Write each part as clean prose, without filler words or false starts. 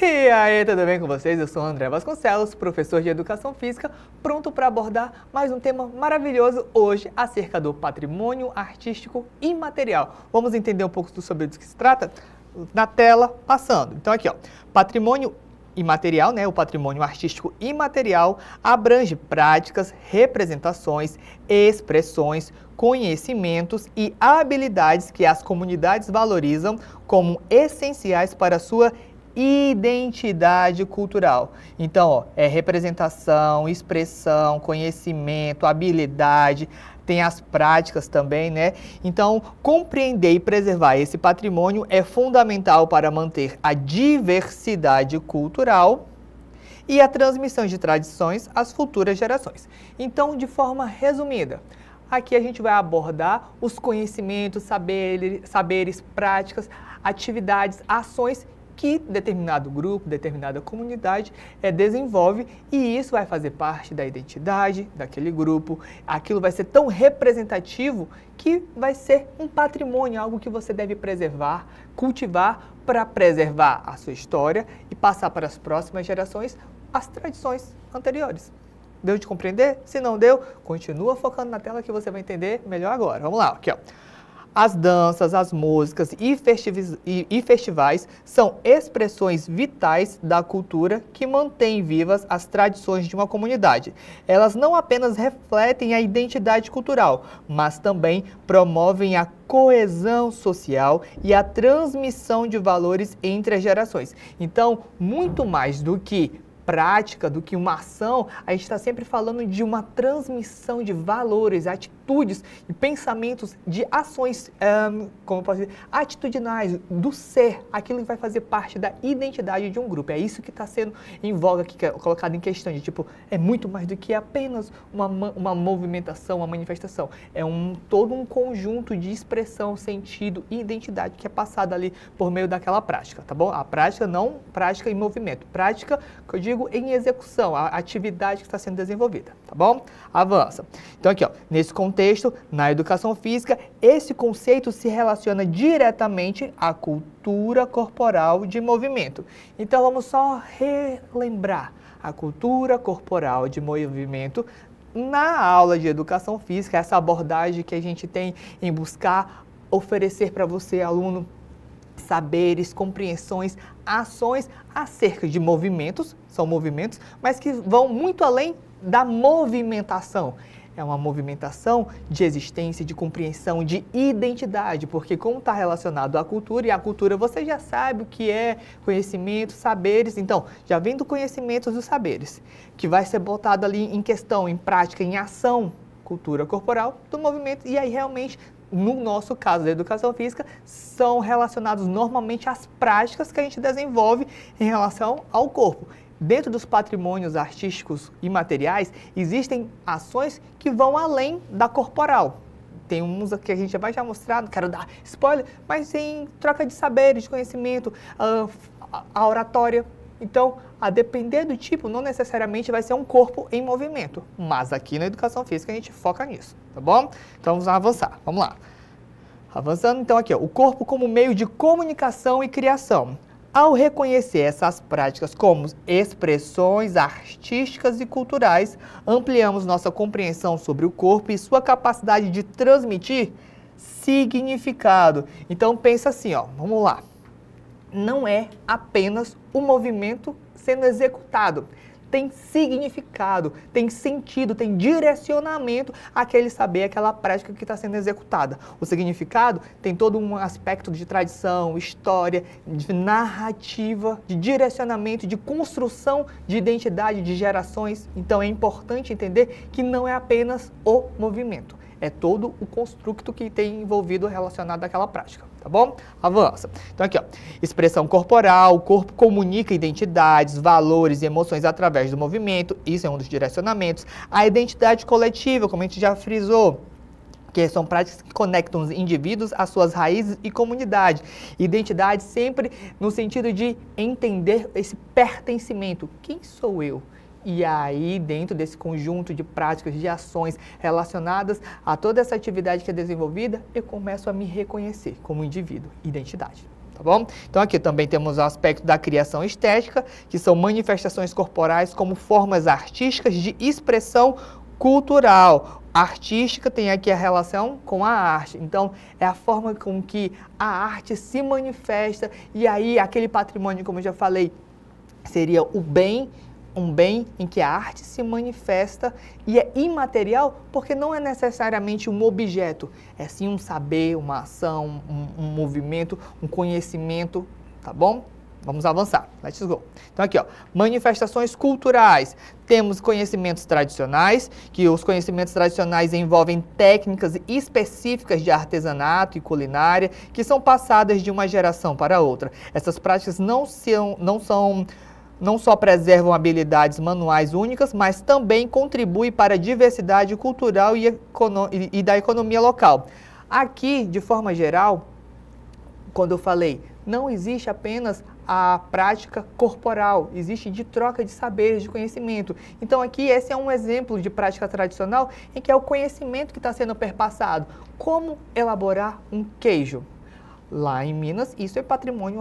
E aí, tudo bem com vocês? Eu sou o André Vasconcelos, professor de Educação Física, pronto para abordar mais um tema maravilhoso hoje acerca do patrimônio artístico imaterial. Vamos entender um pouco sobre o que se trata? Na tela, passando. Então aqui, ó, patrimônio imaterial, né, o patrimônio artístico imaterial abrange práticas, representações, expressões, conhecimentos e habilidades que as comunidades valorizam como essenciais para a sua identidade cultural. Então, ó, é representação, expressão, conhecimento, habilidade, tem as práticas também, né? Então, compreender e preservar esse patrimônio é fundamental para manter a diversidade cultural e a transmissão de tradições às futuras gerações. Então, de forma resumida, aqui a gente vai abordar os conhecimentos, saberes, práticas, atividades, ações que determinado grupo, determinada comunidade desenvolve, e isso vai fazer parte da identidade daquele grupo. Aquilo vai ser tão representativo que vai ser um patrimônio, algo que você deve preservar, cultivar para preservar a sua história e passar para as próximas gerações as tradições anteriores. Deu de compreender? Se não deu, continua focando na tela que você vai entender melhor agora. Vamos lá, aqui ó. As danças, as músicas e festivais são expressões vitais da cultura que mantêm vivas as tradições de uma comunidade. Elas não apenas refletem a identidade cultural, mas também promovem a coesão social e a transmissão de valores entre as gerações. Então, muito mais do que prática, do que uma ação, a gente está sempre falando de uma transmissão de valores, atitudes e pensamentos, de ações, como eu posso dizer, atitudinais, do ser, aquilo que vai fazer parte da identidade de um grupo. É isso que está sendo em voga aqui, colocado em questão, de tipo, é muito mais do que apenas uma movimentação, uma manifestação. É todo um conjunto de expressão, sentido e identidade que é passada ali por meio daquela prática, tá bom? A prática não prática em movimento, prática, que eu digo, em execução, a atividade que está sendo desenvolvida, tá bom? Avança. Então aqui, ó, nesse contexto, na educação física, esse conceito se relaciona diretamente à cultura corporal de movimento. Então vamos só relembrar a cultura corporal de movimento na aula de educação física, essa abordagem que a gente tem em buscar oferecer para você, aluno, saberes, compreensões, ações acerca de movimentos, são movimentos, mas que vão muito além da movimentação. É uma movimentação de existência, de compreensão, de identidade, porque como está relacionado à cultura, e a cultura você já sabe o que é conhecimento, saberes, então já vem do conhecimento dos saberes, que vai ser botado ali em questão, em prática, em ação, cultura corporal do movimento, e aí realmente, no nosso caso da educação física, são relacionados normalmente às práticas que a gente desenvolve em relação ao corpo. Dentro dos patrimônios artísticos imateriais, existem ações que vão além da corporal. Tem uns que a gente já vai mostrar, não quero dar spoiler, mas em troca de saberes, de conhecimento, a oratória. Então, a depender do tipo, não necessariamente vai ser um corpo em movimento, mas aqui na educação física a gente foca nisso, tá bom? Então vamos avançar, vamos lá. Avançando então aqui, ó, o corpo como meio de comunicação e criação. Ao reconhecer essas práticas como expressões artísticas e culturais, ampliamos nossa compreensão sobre o corpo e sua capacidade de transmitir significado. Então pensa assim, ó, vamos lá. Não é apenas o movimento sendo executado, tem significado, tem sentido, tem direcionamento àquele saber, àquela prática que está sendo executada. O significado tem todo um aspecto de tradição, história, de narrativa, de direcionamento, de construção de identidade, de gerações. Então é importante entender que não é apenas o movimento, é todo o construto que tem envolvido relacionado àquela prática, tá bom? Avança. Então aqui, ó, expressão corporal, o corpo comunica identidades, valores e emoções através do movimento, isso é um dos direcionamentos. A identidade coletiva, como a gente já frisou, que são práticas que conectam os indivíduos às suas raízes e comunidade. Identidade sempre no sentido de entender esse pertencimento. Quem sou eu? E aí, dentro desse conjunto de práticas, de ações relacionadas a toda essa atividade que é desenvolvida, eu começo a me reconhecer como indivíduo, identidade. tá bom? Então aqui também temos o aspecto da criação estética, que são manifestações corporais como formas artísticas de expressão cultural. Artística tem aqui a relação com a arte, então é a forma com que a arte se manifesta, e aí aquele patrimônio, como eu já falei, seria o bem, um bem em que a arte se manifesta e é imaterial porque não é necessariamente um objeto, é sim um saber, uma ação, um movimento, um conhecimento, tá bom? Vamos avançar, let's go. Então aqui, ó, manifestações culturais. Temos conhecimentos tradicionais, que os conhecimentos tradicionais envolvem técnicas específicas de artesanato e culinária, que são passadas de uma geração para outra. Essas práticas não só preservam habilidades manuais únicas, mas também contribuem para a diversidade cultural e da economia local. Aqui, de forma geral, quando eu falei, não existe apenas a prática corporal, existe de troca de saberes, de conhecimento. Então aqui esse é um exemplo de prática tradicional em que é o conhecimento que está sendo perpassado. Como elaborar um queijo? Lá em Minas, isso é patrimônio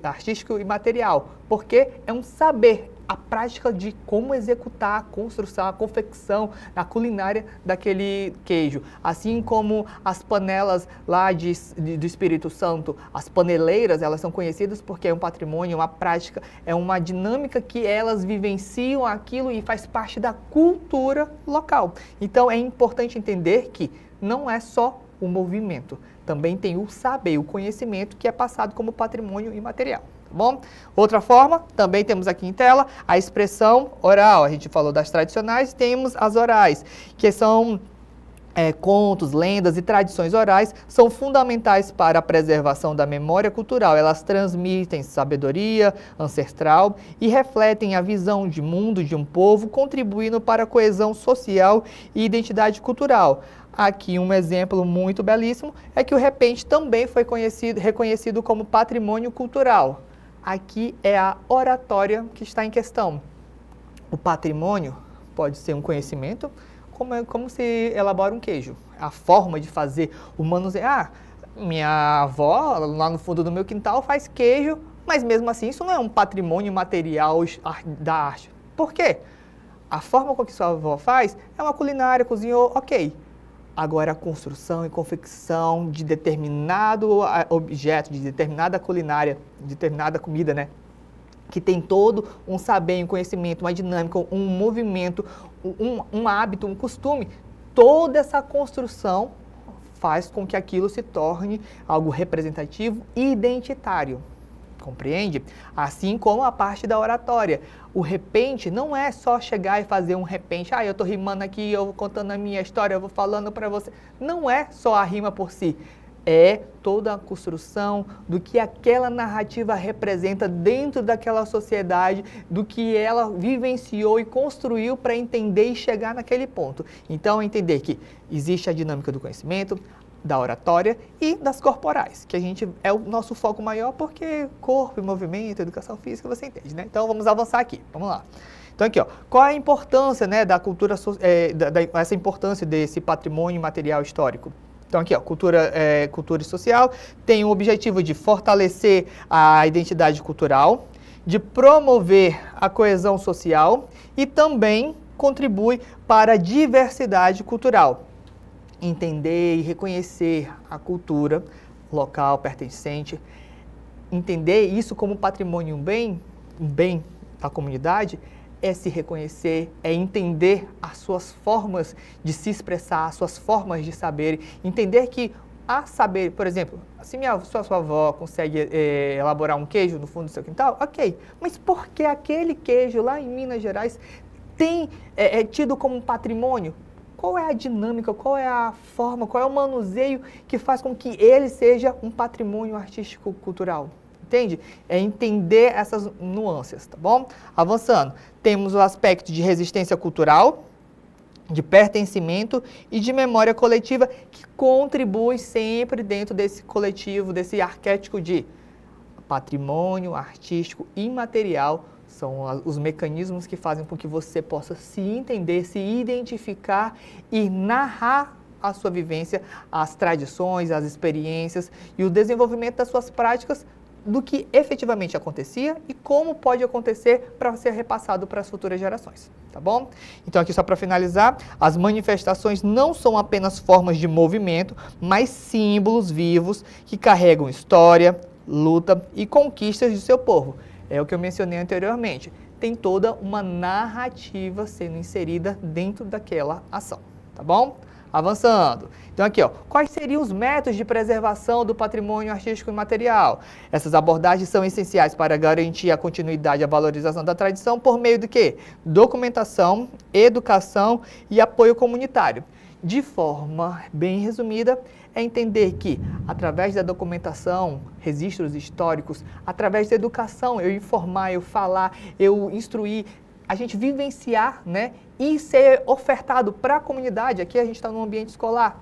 artístico e material, porque é um saber, a prática de como executar a construção, a confecção, a culinária daquele queijo. Assim como as panelas lá do Espírito Santo, as paneleiras, elas são conhecidas porque é um patrimônio, uma prática, é uma dinâmica que elas vivenciam aquilo e faz parte da cultura local. Então é importante entender que não é só o movimento, também tem o saber, o conhecimento que é passado como patrimônio imaterial, tá bom? Outra forma, também temos aqui em tela, a expressão oral. A gente falou das tradicionais, temos as orais, que são contos, lendas e tradições orais, são fundamentais para a preservação da memória cultural. Elas transmitem sabedoria ancestral e refletem a visão de mundo de um povo, contribuindo para a coesão social e identidade cultural. Aqui um exemplo muito belíssimo é que o repente também foi reconhecido como patrimônio cultural. Aqui é a oratória que está em questão. O patrimônio pode ser um conhecimento, como se elabora um queijo. A forma de fazer o manuseio. Minha avó, lá no fundo do meu quintal, faz queijo, mas mesmo assim isso não é um patrimônio material da arte. Por quê? A forma com que sua avó faz é uma culinária, cozinhou, ok. Agora, a construção e confecção de determinado objeto, de determinada culinária, de determinada comida, né? Que tem todo um saber, um conhecimento, uma dinâmica, um movimento, um hábito, um costume. Toda essa construção faz com que aquilo se torne algo representativo e identitário. Compreende? Assim como a parte da oratória. O repente não é só chegar e fazer um repente. Eu estou rimando aqui, eu vou contando a minha história, eu vou falando para você. Não é só a rima por si. É toda a construção do que aquela narrativa representa dentro daquela sociedade, do que ela vivenciou e construiu para entender e chegar naquele ponto. Então, entender que existe a dinâmica do conhecimento, da oratória e das corporais, que a gente é o nosso foco maior porque corpo e movimento, educação física, você entende, né? Então vamos avançar aqui, vamos lá. Então aqui, ó, qual é a importância, né, da cultura, essa importância desse patrimônio material histórico? Então aqui, ó, cultura e social tem o objetivo de fortalecer a identidade cultural, de promover a coesão social e também contribui para a diversidade cultural. Entender e reconhecer a cultura local pertencente, entender isso como patrimônio, um bem da comunidade, é se reconhecer, é entender as suas formas de se expressar, as suas formas de saber, entender que há saber, por exemplo, se sua avó consegue elaborar um queijo no fundo do seu quintal, ok, mas por que aquele queijo lá em Minas Gerais é tido como um patrimônio? Qual é a dinâmica, qual é a forma, qual é o manuseio que faz com que ele seja um patrimônio artístico-cultural? Entende? É entender essas nuances, tá bom? Avançando, temos o aspecto de resistência cultural, de pertencimento e de memória coletiva, que contribui sempre dentro desse coletivo, desse arquétipo de patrimônio artístico imaterial. São os mecanismos que fazem com que você possa se entender, se identificar e narrar a sua vivência, as tradições, as experiências e o desenvolvimento das suas práticas do que efetivamente acontecia e como pode acontecer para ser repassado para as futuras gerações, tá bom? Então aqui só para finalizar, as manifestações não são apenas formas de movimento, mas símbolos vivos que carregam história, luta e conquistas do seu povo. É o que eu mencionei anteriormente. Tem toda uma narrativa sendo inserida dentro daquela ação, tá bom? Avançando. Então aqui, ó, quais seriam os métodos de preservação do patrimônio artístico e material? Essas abordagens são essenciais para garantir a continuidade e a valorização da tradição por meio do quê? Documentação, educação e apoio comunitário. De forma bem resumida, é entender que, através da documentação, registros históricos, através da educação, eu informar, eu falar, eu instruir, a gente vivenciar, né, e ser ofertado para a comunidade. Aqui a gente está no ambiente escolar.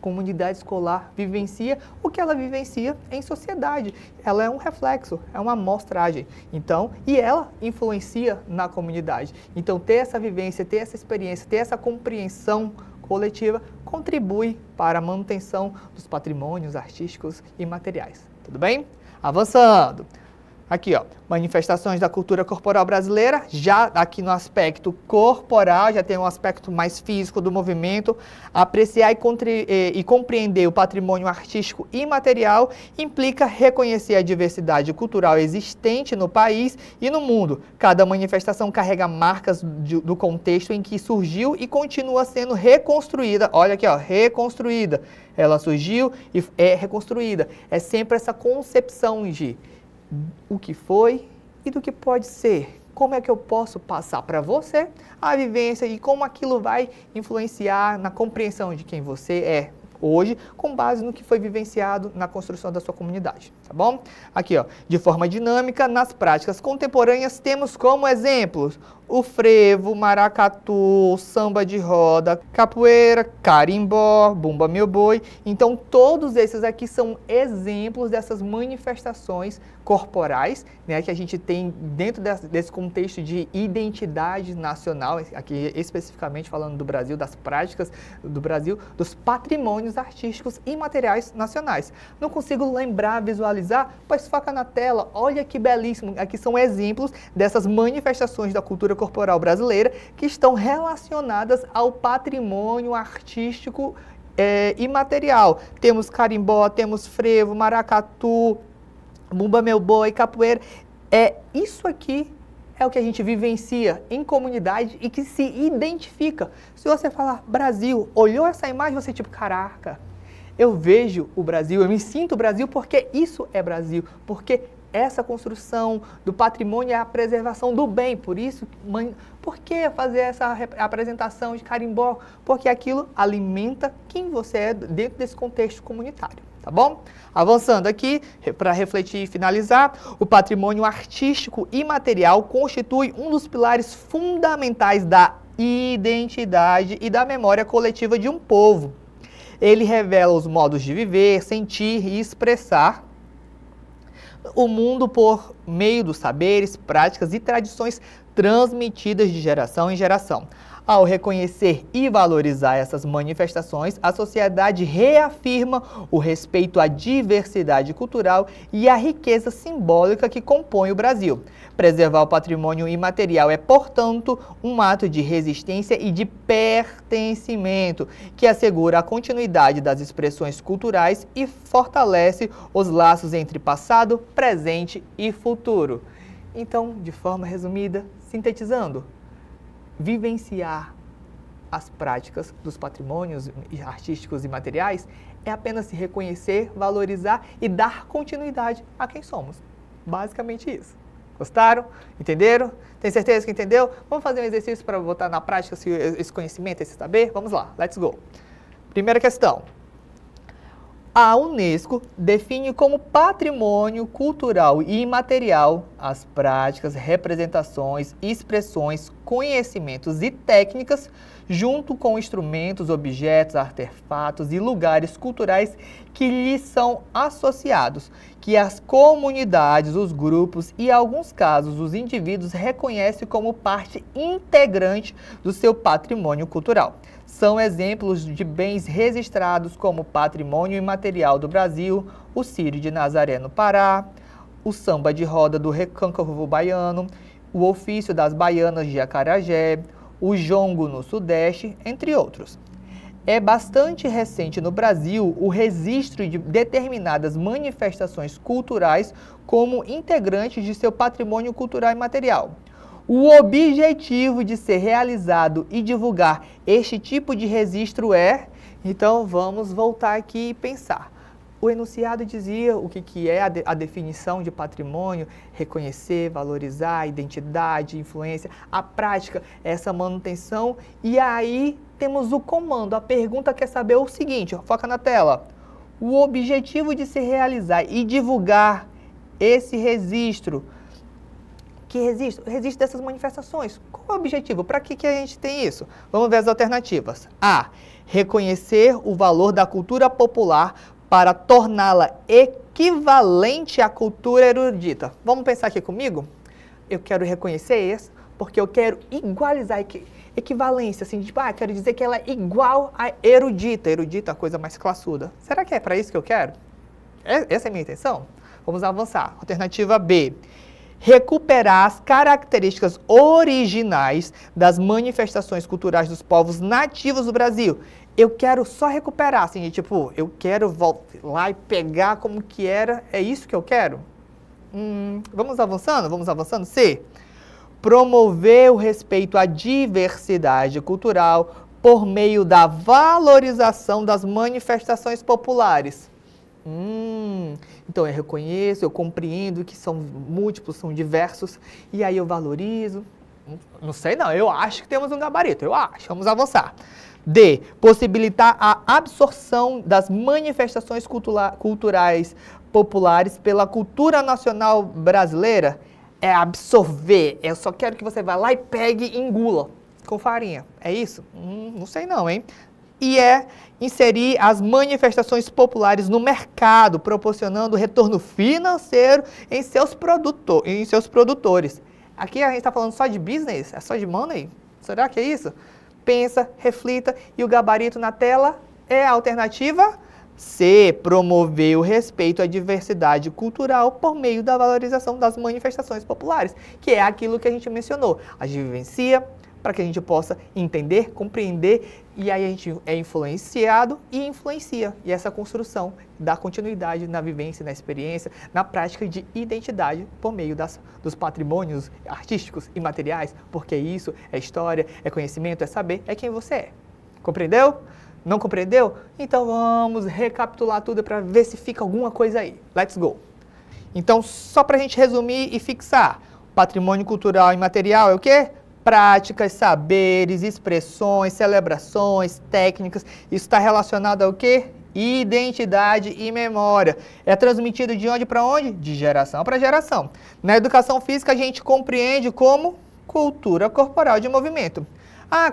Comunidade escolar vivencia o que ela vivencia em sociedade. Ela é um reflexo, é uma amostragem. Então, e ela influencia na comunidade. Então, ter essa vivência, ter essa experiência, ter essa compreensão coletiva contribui para a manutenção dos patrimônios artísticos e materiais. Tudo bem? Avançando. Aqui, ó, manifestações da cultura corporal brasileira, já aqui no aspecto corporal, já tem um aspecto mais físico do movimento. Apreciar e compreender o patrimônio artístico e material implica reconhecer a diversidade cultural existente no país e no mundo. Cada manifestação carrega marcas do contexto em que surgiu e continua sendo reconstruída. Olha aqui, ó, reconstruída. Ela surgiu e é reconstruída. É sempre essa concepção de o que foi e do que pode ser. Como é que eu posso passar para você a vivência e como aquilo vai influenciar na compreensão de quem você é hoje, com base no que foi vivenciado na construção da sua comunidade, tá bom? Aqui, ó, de forma dinâmica, nas práticas contemporâneas, temos como exemplos o frevo, maracatu, samba de roda, capoeira, carimbó, bumba meu boi. Então, todos esses aqui são exemplos dessas manifestações corporais, né, que a gente tem dentro desse contexto de identidade nacional, aqui especificamente falando do Brasil, das práticas do Brasil, dos patrimônios artísticos e materiais nacionais. Não consigo lembrar, visualizar, pois foca na tela, olha que belíssimo, aqui são exemplos dessas manifestações da cultura corporal brasileira que estão relacionadas ao patrimônio artístico e material. Temos carimbó, temos frevo, maracatu, bumba meu boi, capoeira. Isso aqui é o que a gente vivencia em comunidade e que se identifica. Se você falar Brasil, olhou essa imagem, você tipo, caraca, eu vejo o Brasil, eu me sinto Brasil porque isso é Brasil, porque essa construção do patrimônio é a preservação do bem. Por isso, por que fazer essa apresentação de carimbó? Porque aquilo alimenta quem você é dentro desse contexto comunitário, tá bom? Avançando aqui, para refletir e finalizar, o patrimônio artístico e material constitui um dos pilares fundamentais da identidade e da memória coletiva de um povo. Ele revela os modos de viver, sentir e expressar o mundo por meio dos saberes, práticas e tradições transmitidas de geração em geração. Ao reconhecer e valorizar essas manifestações, a sociedade reafirma o respeito à diversidade cultural e à riqueza simbólica que compõe o Brasil. Preservar o patrimônio imaterial é, portanto, um ato de resistência e de pertencimento que assegura a continuidade das expressões culturais e fortalece os laços entre passado, presente e futuro. Então, de forma resumida, sintetizando, vivenciar as práticas dos patrimônios artísticos e materiais é apenas se reconhecer, valorizar e dar continuidade a quem somos. Basicamente isso. Gostaram? Entenderam? Tem certeza que entendeu? Vamos fazer um exercício para botar na prática esse conhecimento, esse saber? Vamos lá, let's go. Primeira questão. A Unesco define como patrimônio cultural e imaterial as práticas, representações, expressões, conhecimentos e técnicas, junto com instrumentos, objetos, artefatos e lugares culturais que lhes são associados, que as comunidades, os grupos e, em alguns casos, os indivíduos reconhecem como parte integrante do seu patrimônio cultural. São exemplos de bens registrados como patrimônio imaterial do Brasil, o Círio de Nazaré no Pará, o samba de roda do Recôncavo Baiano, o ofício das baianas de Acarajé, o jongo no Sudeste, entre outros. É bastante recente no Brasil o registro de determinadas manifestações culturais como integrantes de seu patrimônio cultural imaterial. O objetivo de ser realizado e divulgar este tipo de registro é... Então, vamos voltar aqui e pensar. O enunciado dizia o que é a definição de patrimônio: reconhecer, valorizar, identidade, influência. A prática é essa manutenção. E aí temos o comando. A pergunta quer saber o seguinte, foca na tela. O objetivo de se realizar e divulgar esse registro. Que registro? Registro dessas manifestações. Qual é o objetivo? Para que a gente tem isso? Vamos ver as alternativas. A. Reconhecer o valor da cultura popular para torná-la equivalente à cultura erudita. Vamos pensar aqui comigo? Eu quero reconhecer isso porque eu quero igualizar, equivalência, assim, tipo, quero dizer que ela é igual à erudita. Erudita é a coisa mais classuda. Será que é para isso que eu quero? Essa é a minha intenção? Vamos avançar. Alternativa B. Recuperar as características originais das manifestações culturais dos povos nativos do Brasil. Eu quero só recuperar, assim, tipo, eu quero voltar lá e pegar como que era, é isso que eu quero? Vamos avançando? C. Promover o respeito à diversidade cultural por meio da valorização das manifestações populares. Então eu reconheço, eu compreendo que são múltiplos, são diversos, e aí eu valorizo. Não sei não, eu acho que temos um gabarito, eu acho. Vamos avançar. D. Possibilitar a absorção das manifestações culturais populares pela cultura nacional brasileira. É absorver, eu só quero que você vá lá e pegue e engula com farinha. É isso? Não sei não, hein? E é inserir as manifestações populares no mercado, proporcionando retorno financeiro em seus produtores. Aqui a gente está falando só de business? É só de money? Será que é isso? Pensa, reflita, e o gabarito na tela é a alternativa C. Promover o respeito à diversidade cultural por meio da valorização das manifestações populares, que é aquilo que a gente mencionou. A gente vivencia para que a gente possa entender, compreender, e aí a gente é influenciado e influencia. E essa construção dá continuidade na vivência, na experiência, na prática de identidade por meio dos patrimônios artísticos e materiais, porque isso é história, é conhecimento, é saber, é quem você é. Compreendeu? Não compreendeu? Então vamos recapitular tudo para ver se fica alguma coisa aí. Let's go! Então, só para a gente resumir e fixar, patrimônio cultural e material é o quê? Práticas, saberes, expressões, celebrações, técnicas. Isso está relacionado ao quê? Identidade e memória. É transmitido de onde para onde? De geração para geração. Na educação física a gente compreende como cultura corporal de movimento.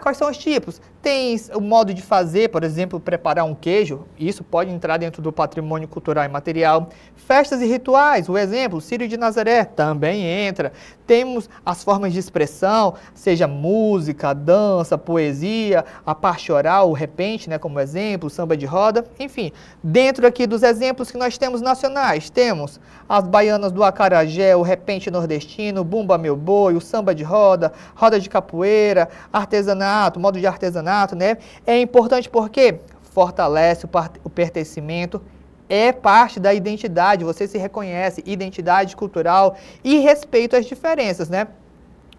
Quais são os tipos? Tem o modo de fazer, por exemplo, preparar um queijo. Isso pode entrar dentro do patrimônio cultural e material. Festas e rituais, o exemplo, Círio de Nazaré, também entra. Temos as formas de expressão, seja música, dança, poesia, a parte oral, o repente, né, como exemplo, samba de roda, enfim. Dentro aqui dos exemplos que nós temos nacionais, temos as baianas do Acarajé, o repente nordestino, bumba meu boi, o samba de roda, roda de capoeira, artesanato, modo de artesanato, né? É importante porque fortalece o pertencimento, é parte da identidade, você se reconhece, identidade cultural e respeito às diferenças, né?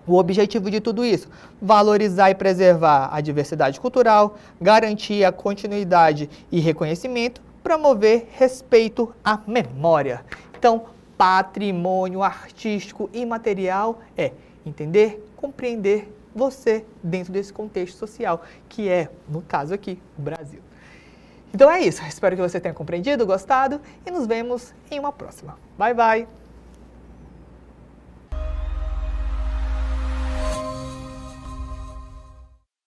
O objetivo de tudo isso, valorizar e preservar a diversidade cultural, garantir a continuidade e reconhecimento, promover respeito à memória. Então, patrimônio artístico e material é entender, compreender você dentro desse contexto social, que é, no caso aqui, o Brasil. Então é isso, espero que você tenha compreendido, gostado e nos vemos em uma próxima. Bye, bye!